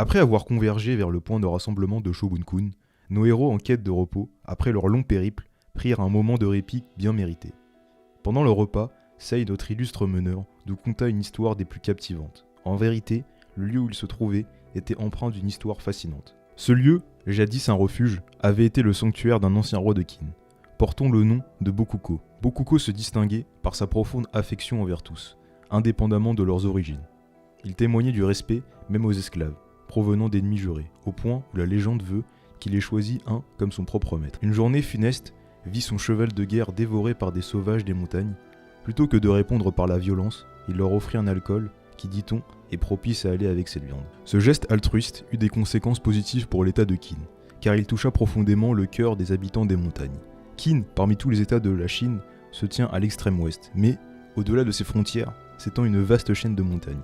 Après avoir convergé vers le point de rassemblement de Shogun-kun, nos héros en quête de repos, après leur long périple, prirent un moment de répit bien mérité. Pendant le repas, Sei, notre illustre meneur, nous conta une histoire des plus captivantes. En vérité, le lieu où il se trouvait était empreint d'une histoire fascinante. Ce lieu, jadis un refuge, avait été le sanctuaire d'un ancien roi de Qin, portant le nom de Bokuko. Bokuko se distinguait par sa profonde affection envers tous, indépendamment de leurs origines. Il témoignait du respect même aux esclaves, provenant d'ennemis jurés, au point où la légende veut qu'il ait choisi un comme son propre maître. Une journée funeste vit son cheval de guerre dévoré par des sauvages des montagnes. Plutôt que de répondre par la violence, il leur offrit un alcool qui, dit-on, est propice à aller avec cette viande. Ce geste altruiste eut des conséquences positives pour l'état de Qin, car il toucha profondément le cœur des habitants des montagnes. Qin, parmi tous les états de la Chine, se tient à l'extrême ouest, mais, au-delà de ses frontières, s'étend une vaste chaîne de montagnes,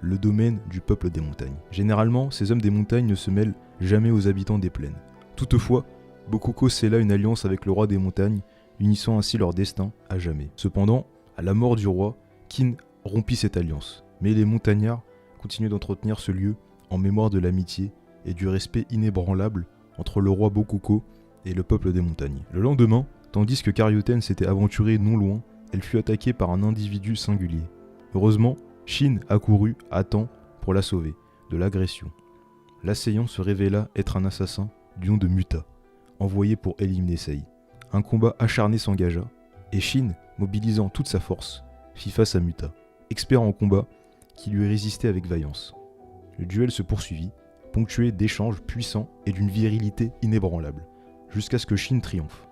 le domaine du peuple des montagnes. Généralement, ces hommes des montagnes ne se mêlent jamais aux habitants des plaines. Toutefois, Bokuko scella une alliance avec le roi des montagnes, unissant ainsi leur destin à jamais. Cependant, à la mort du roi, Qin rompit cette alliance, mais les montagnards continuaient d'entretenir ce lieu en mémoire de l'amitié et du respect inébranlable entre le roi Bokuko et le peuple des montagnes. Le lendemain, tandis que Karyoten s'était aventurée non loin, elle fut attaquée par un individu singulier. Heureusement, Shin accourut à temps pour la sauver de l'agression. L'assaillant se révéla être un assassin du nom de Muta, envoyé pour éliminer Sei. Un combat acharné s'engagea, et Shin, mobilisant toute sa force, fit face à Muta, expert en combat, qui lui résistait avec vaillance. Le duel se poursuivit, ponctué d'échanges puissants et d'une virilité inébranlable, jusqu'à ce que Shin triomphe.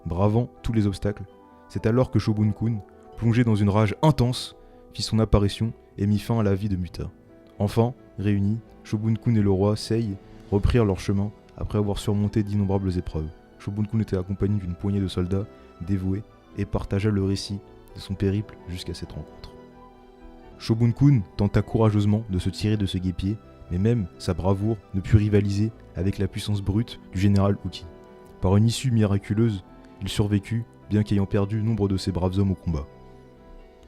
Bravant tous les obstacles, c'est alors que Shogun-kun, plongé dans une rage intense, fit son apparition et mit fin à la vie de Muta. Enfin, réunis, Shogun-kun et le roi Sei reprirent leur chemin après avoir surmonté d'innombrables épreuves. Shogun-kun était accompagné d'une poignée de soldats dévoués et partagea le récit de son périple jusqu'à cette rencontre. Shogun-kun tenta courageusement de se tirer de ce guêpier, mais même sa bravoure ne put rivaliser avec la puissance brute du général Uki. Par une issue miraculeuse, il survécut, bien qu'ayant perdu nombre de ses braves hommes au combat.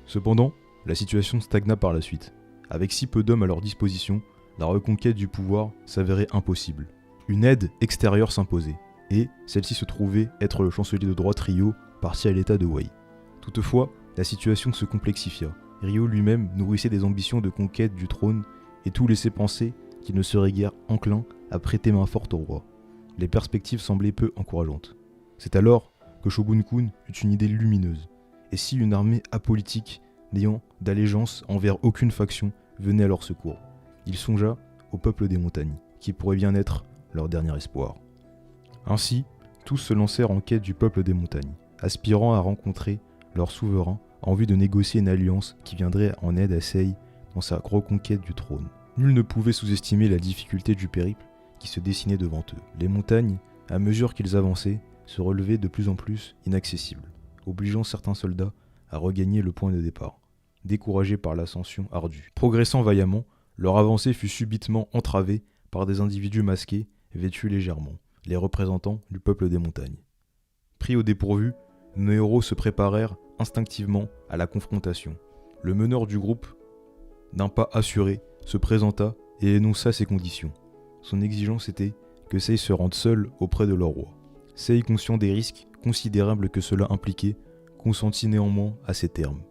Cependant, la situation stagna par la suite. Avec si peu d'hommes à leur disposition, la reconquête du pouvoir s'avérait impossible. Une aide extérieure s'imposait, et celle-ci se trouvait être le chancelier de droite Ryo, parti à l'état de Wei. Toutefois, la situation se complexifia. Ryo lui-même nourrissait des ambitions de conquête du trône, et tout laissait penser qu'il ne serait guère enclin à prêter main forte au roi. Les perspectives semblaient peu encourageantes. C'est alors que Shogun-kun eut une idée lumineuse. Et si une armée apolitique, n'ayant d'allégeance envers aucune faction, venait à leur secours? Il songea au peuple des montagnes, qui pourrait bien être leur dernier espoir. Ainsi, tous se lancèrent en quête du peuple des montagnes, aspirant à rencontrer leur souverain en vue de négocier une alliance qui viendrait en aide à Sei dans sa reconquête du trône. Nul ne pouvait sous-estimer la difficulté du périple qui se dessinait devant eux. Les montagnes, à mesure qu'ils avançaient, se relevaient de plus en plus inaccessibles, obligeant certains soldats à regagner le point de départ, découragés par l'ascension ardue. Progressant vaillamment, leur avancée fut subitement entravée par des individus masqués, vêtus légèrement, les représentants du peuple des montagnes. Pris au dépourvu, nos héros se préparèrent instinctivement à la confrontation. Le meneur du groupe, d'un pas assuré, se présenta et énonça ses conditions. Son exigence était que Sei se rende seul auprès de leur roi. Sei, conscient des risques considérables que cela impliquait, consentit néanmoins à ces termes.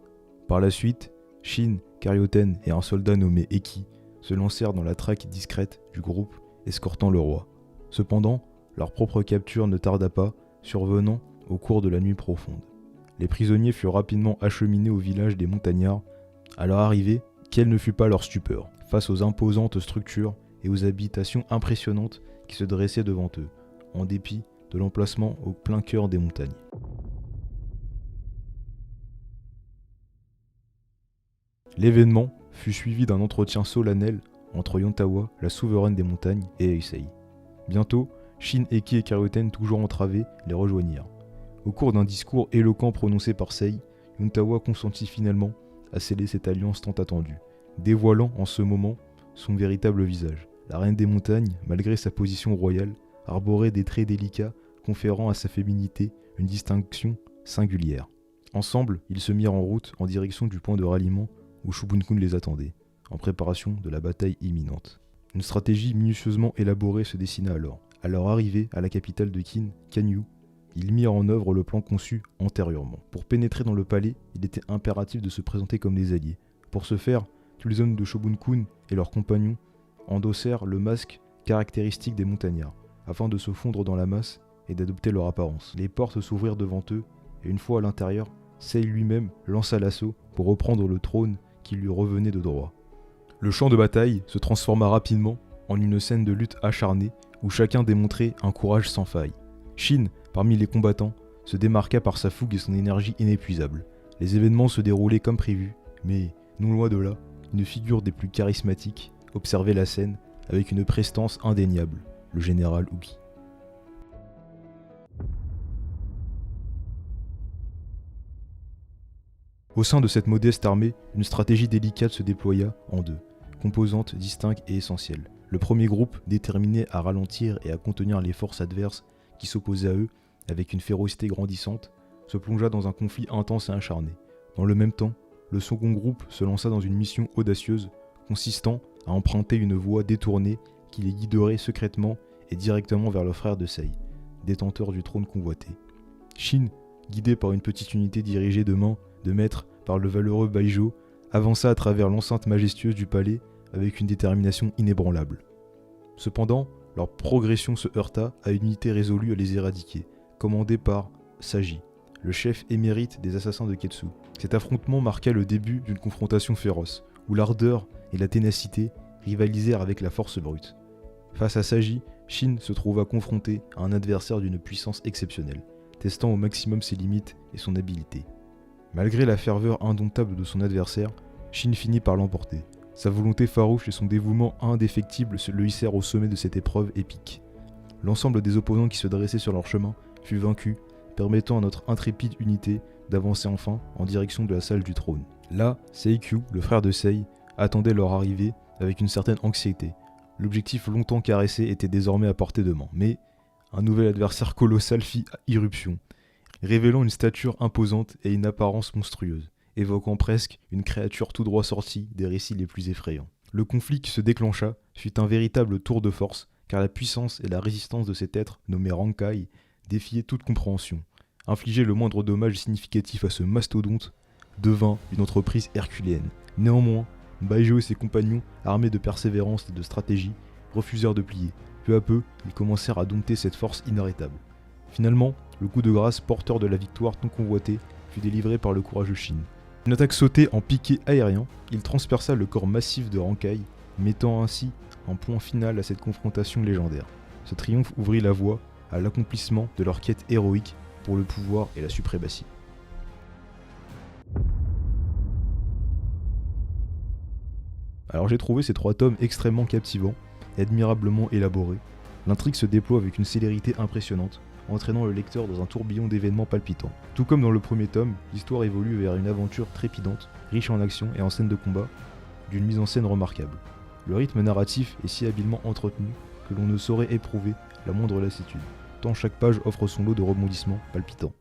Par la suite, Shin, Karyoten et un soldat nommé Eki se lancèrent dans la traque discrète du groupe escortant le roi. Cependant, leur propre capture ne tarda pas, survenant au cours de la nuit profonde. Les prisonniers furent rapidement acheminés au village des montagnards. À leur arrivée, quelle ne fut pas leur stupeur, face aux imposantes structures et aux habitations impressionnantes qui se dressaient devant eux, en dépit de l'emplacement au plein cœur des montagnes. L'événement fut suivi d'un entretien solennel entre Yontawa, la souveraine des montagnes, et Heisei. Bientôt, Shin, Eki et Karyoten, toujours entravés, les rejoignirent. Au cours d'un discours éloquent prononcé par Sei, Yontawa consentit finalement à sceller cette alliance tant attendue, dévoilant en ce moment son véritable visage. La reine des montagnes, malgré sa position royale, arborait des traits délicats conférant à sa féminité une distinction singulière. Ensemble, ils se mirent en route en direction du point de ralliement où Shogun-kun les attendait, en préparation de la bataille imminente. Une stratégie minutieusement élaborée se dessina alors. À leur arrivée à la capitale de Qin, Kanyu, ils mirent en œuvre le plan conçu antérieurement. Pour pénétrer dans le palais, il était impératif de se présenter comme des alliés. Pour ce faire, tous les hommes de Shogun-kun et leurs compagnons endossèrent le masque caractéristique des montagnards, afin de se fondre dans la masse et d'adopter leur apparence. Les portes s'ouvrirent devant eux, et une fois à l'intérieur, Sei lui-même lança l'assaut pour reprendre le trône qui lui revenait de droit. Le champ de bataille se transforma rapidement en une scène de lutte acharnée où chacun démontrait un courage sans faille. Shin, parmi les combattants, se démarqua par sa fougue et son énergie inépuisable. Les événements se déroulaient comme prévu, mais, non loin de là, une figure des plus charismatiques observait la scène avec une prestance indéniable, le général Ugi. Au sein de cette modeste armée, une stratégie délicate se déploya en deux, composantes distinctes et essentielles. Le premier groupe, déterminé à ralentir et à contenir les forces adverses qui s'opposaient à eux avec une férocité grandissante, se plongea dans un conflit intense et acharné. Dans le même temps, le second groupe se lança dans une mission audacieuse consistant à emprunter une voie détournée qui les guiderait secrètement et directement vers le frère de Sei, détenteur du trône convoité. Shin, guidé par une petite unité dirigée de main de maître par le valeureux Baijo, avança à travers l'enceinte majestueuse du palais avec une détermination inébranlable. Cependant, leur progression se heurta à une unité résolue à les éradiquer, commandée par Saji, le chef émérite des assassins de Ketsu. Cet affrontement marqua le début d'une confrontation féroce, où l'ardeur et la ténacité rivalisèrent avec la force brute. Face à Saji, Shin se trouva confronté à un adversaire d'une puissance exceptionnelle, testant au maximum ses limites et son habileté. Malgré la ferveur indomptable de son adversaire, Shin finit par l'emporter. Sa volonté farouche et son dévouement indéfectible le hissèrent au sommet de cette épreuve épique. L'ensemble des opposants qui se dressaient sur leur chemin fut vaincu, permettant à notre intrépide unité d'avancer enfin en direction de la salle du trône. Là, Seikyu, le frère de Sei, attendait leur arrivée avec une certaine anxiété. L'objectif longtemps caressé était désormais à portée de main, mais un nouvel adversaire colossal fit irruption, révélant une stature imposante et une apparence monstrueuse, évoquant presque une créature tout droit sortie des récits les plus effrayants. Le conflit qui se déclencha fut un véritable tour de force, car la puissance et la résistance de cet être nommé Rankai défiaient toute compréhension. Infliger le moindre dommage significatif à ce mastodonte devint une entreprise herculéenne. Néanmoins, Baijo et ses compagnons, armés de persévérance et de stratégie, refusèrent de plier. Peu à peu, ils commencèrent à dompter cette force inarrêtable. Finalement, le coup de grâce porteur de la victoire tant convoitée fut délivré par le courageux Shin. Une attaque sautée en piqué aérien, il transperça le corps massif de Rankai, mettant ainsi un point final à cette confrontation légendaire. Ce triomphe ouvrit la voie à l'accomplissement de leur quête héroïque pour le pouvoir et la suprématie. Alors j'ai trouvé ces 3 tomes extrêmement captivants et admirablement élaborés. L'intrigue se déploie avec une célérité impressionnante, entraînant le lecteur dans un tourbillon d'événements palpitants. Tout comme dans le premier tome, l'histoire évolue vers une aventure trépidante, riche en action et en scènes de combat, d'une mise en scène remarquable. Le rythme narratif est si habilement entretenu que l'on ne saurait éprouver la moindre lassitude, tant chaque page offre son lot de rebondissements palpitants.